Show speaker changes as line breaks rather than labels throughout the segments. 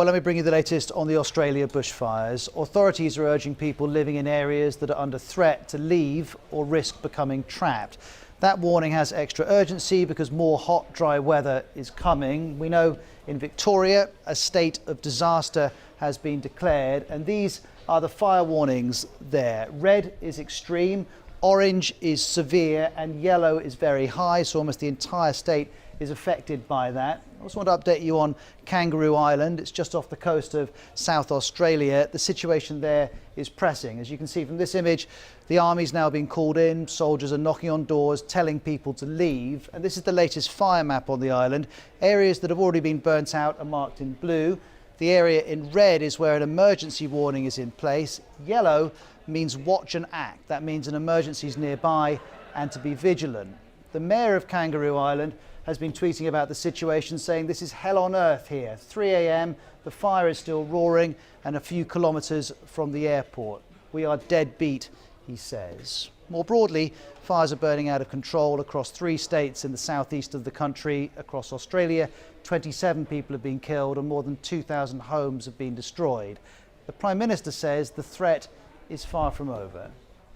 Well, let me bring you the latest on the Australia bushfires. Authorities are urging people living in areas that are under threat to leave or risk becoming trapped. That warning has extra urgency because more hot, dry weather is coming. We know in Victoria, a state of disaster has been declared, and these are the fire warnings there. Red is extreme, orange is severe, and yellow is very high, so almost the entire state is affected by that. I also want to update you on Kangaroo Island. It's just off the coast of South Australia. The situation there is pressing. As you can see from this image, the army's now been called in. Soldiers are knocking on doors, telling people to leave. And this is the latest fire map on the island. Areas that have already been burnt out are marked in blue. The area in red is where an emergency warning is in place. Yellow means watch and act. That means an emergency is nearby and to be vigilant. The mayor of Kangaroo Island has been tweeting about the situation, saying this is hell on earth here. 3 a.m, the fire is still roaring and a few kilometres from the airport. We are dead beat, he says. More broadly, fires are burning out of control across 3 states in the southeast of the country. Across Australia, 27 people have been killed and more than 2,000 homes have been destroyed. The Prime Minister says the threat is far from over.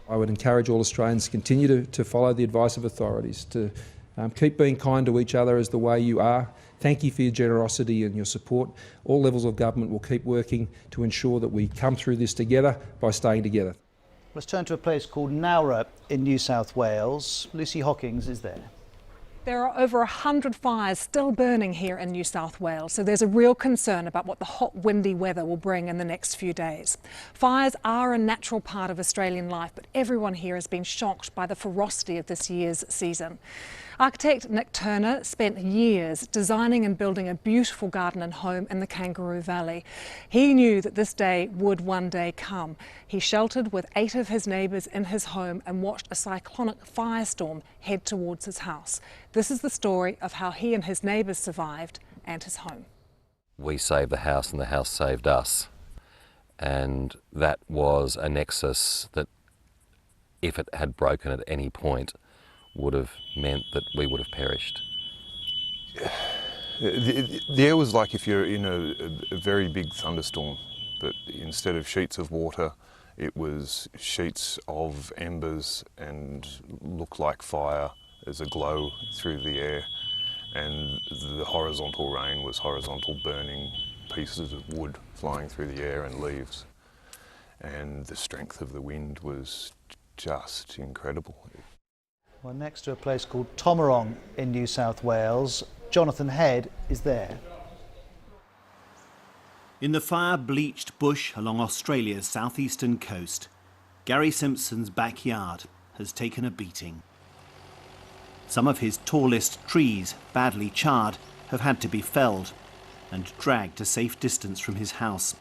I would encourage all Australians to continue to follow the advice of authorities, to keep being kind to each other as the way you are. Thank you for your generosity and your support. All levels of government will keep working to ensure that we come through this together by staying together.
Let's turn to a place called Nowra in New South Wales. Lucy Hockings is there.
There are over 100 fires still burning here in New South Wales, so there's a real concern about what the hot, windy weather will bring in the next few days. Fires are a natural part of Australian life, but everyone here has been shocked by the ferocity of this year's season. Architect Nick Turner spent years designing and building a beautiful garden and home in the Kangaroo Valley. He knew that this day would one day come. He sheltered with 8 of his neighbours in his home and watched a cyclonic firestorm head towards his house. This is the story of how he and his neighbours survived and his home.
We saved the house and the house saved us. And that was a nexus that, if it had broken at any point, would have meant that we would have perished.
The air was like if you're in a very big thunderstorm, but instead of sheets of water, it was sheets of embers and looked like fire as a glow through the air. And the horizontal rain was horizontal burning pieces of wood flying through the air and leaves. And the strength of the wind was just incredible.
Well, next to a place called Tomarong in New South Wales, Jonathan Head is there.
In the fire-bleached bush along Australia's southeastern coast, Gary Simpson's backyard has taken a beating. Some of his tallest trees, badly charred, have had to be felled and dragged a safe distance from his house.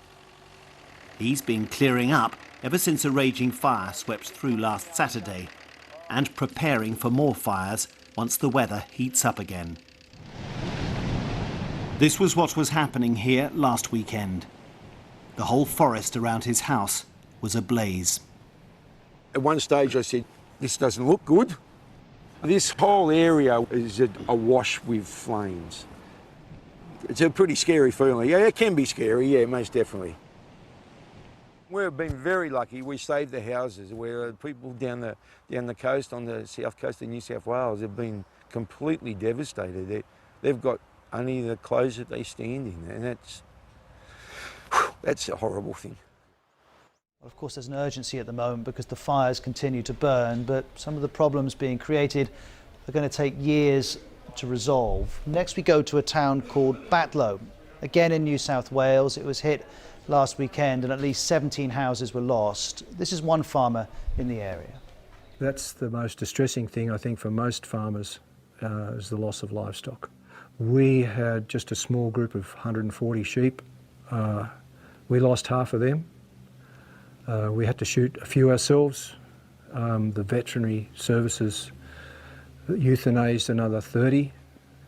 He's been clearing up ever since a raging fire swept through last Saturday, and preparing for more fires once the weather heats up again. This was what was happening here last weekend. The whole forest around his house was ablaze.
At one stage I said, this doesn't look good. This whole area is awash with flames. It's a pretty scary feeling. Yeah, it can be scary, yeah, most definitely. We've been very lucky. We saved the houses where people down the coast, on the south coast of New South Wales, have been completely devastated. They've got only the clothes that they stand in, and that's a horrible thing.
Well, of course, there's an urgency at the moment because the fires continue to burn, but some of the problems being created are going to take years to resolve. Next, we go to a town called Batlow, again in New South Wales. It was hit last weekend and at least 17 houses were lost. This is one farmer in the area.
That's the most distressing thing, I think, for most farmers, is the loss of livestock. We had just a small group of 140 sheep. We lost half of them. We had to shoot a few ourselves. The veterinary services euthanized another 30.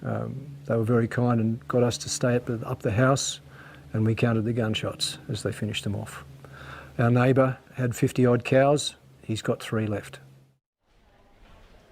They were very kind and got us to stay up the house, and we counted the gunshots as they finished them off. Our neighbour had 50 odd cows, he's got 3 left.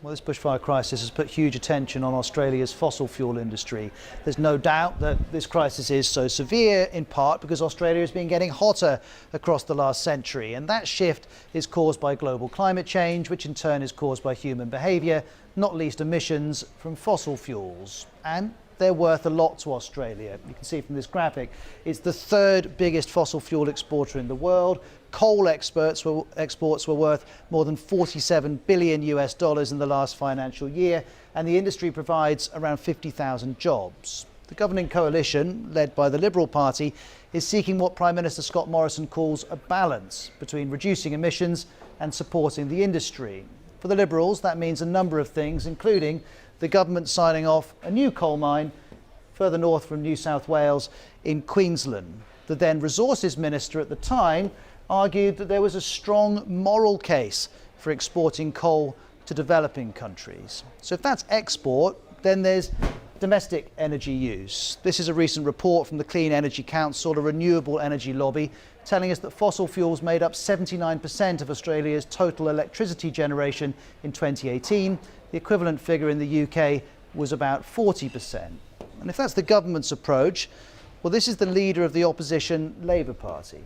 Well, this bushfire crisis has put huge attention on Australia's fossil fuel industry. There's no doubt that this crisis is so severe, in part because Australia has been getting hotter across the last century. And that shift is caused by global climate change, which in turn is caused by human behaviour, not least emissions from fossil fuels. And they're worth a lot to Australia. You can see from this graphic, it's the third biggest fossil fuel exporter in the world. Coal exports were worth more than $47 billion in the last financial year, and the industry provides around 50,000 jobs. The governing coalition, led by the Liberal Party, is seeking what Prime Minister Scott Morrison calls a balance between reducing emissions and supporting the industry. For the Liberals, that means a number of things, including the government signing off a new coal mine further north from New South Wales in Queensland. The then Resources Minister at the time argued that there was a strong moral case for exporting coal to developing countries. So if that's export, then there's domestic energy use. This is a recent report from the Clean Energy Council, a renewable energy lobby, telling us that fossil fuels made up 79% of Australia's total electricity generation in 2018. The equivalent figure in the UK was about 40%. And if that's the government's approach, well, this is the leader of the opposition Labor Party.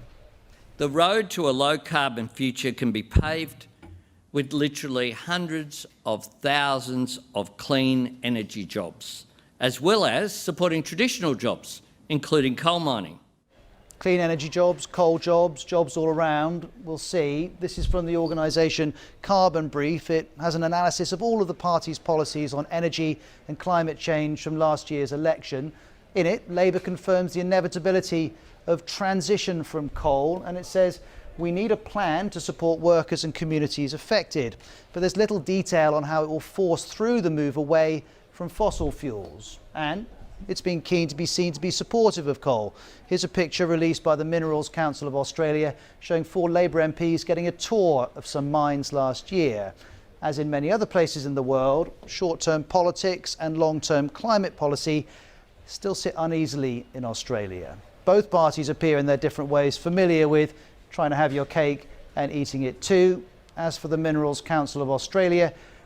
The road to a low-carbon future can be paved with literally hundreds of thousands of clean energy jobs, as well as supporting traditional jobs, including coal mining.
Clean energy jobs, coal jobs, jobs all around, we'll see. This is from the organisation Carbon Brief. It has an analysis of all of the party's policies on energy and climate change from last year's election. In it, Labour confirms the inevitability of transition from coal, and it says we need a plan to support workers and communities affected. But there's little detail on how it will force through the move away from fossil fuels. And it's been keen to be seen to be supportive of coal. Here's a picture released by the Minerals Council of Australia showing 4 Labour MPs getting a tour of some mines last year. As in many other places in the world, short-term politics and long-term climate policy still sit uneasily in Australia. Both parties appear in their different ways familiar with trying to have your cake and eating it too. As for the Minerals Council of Australia,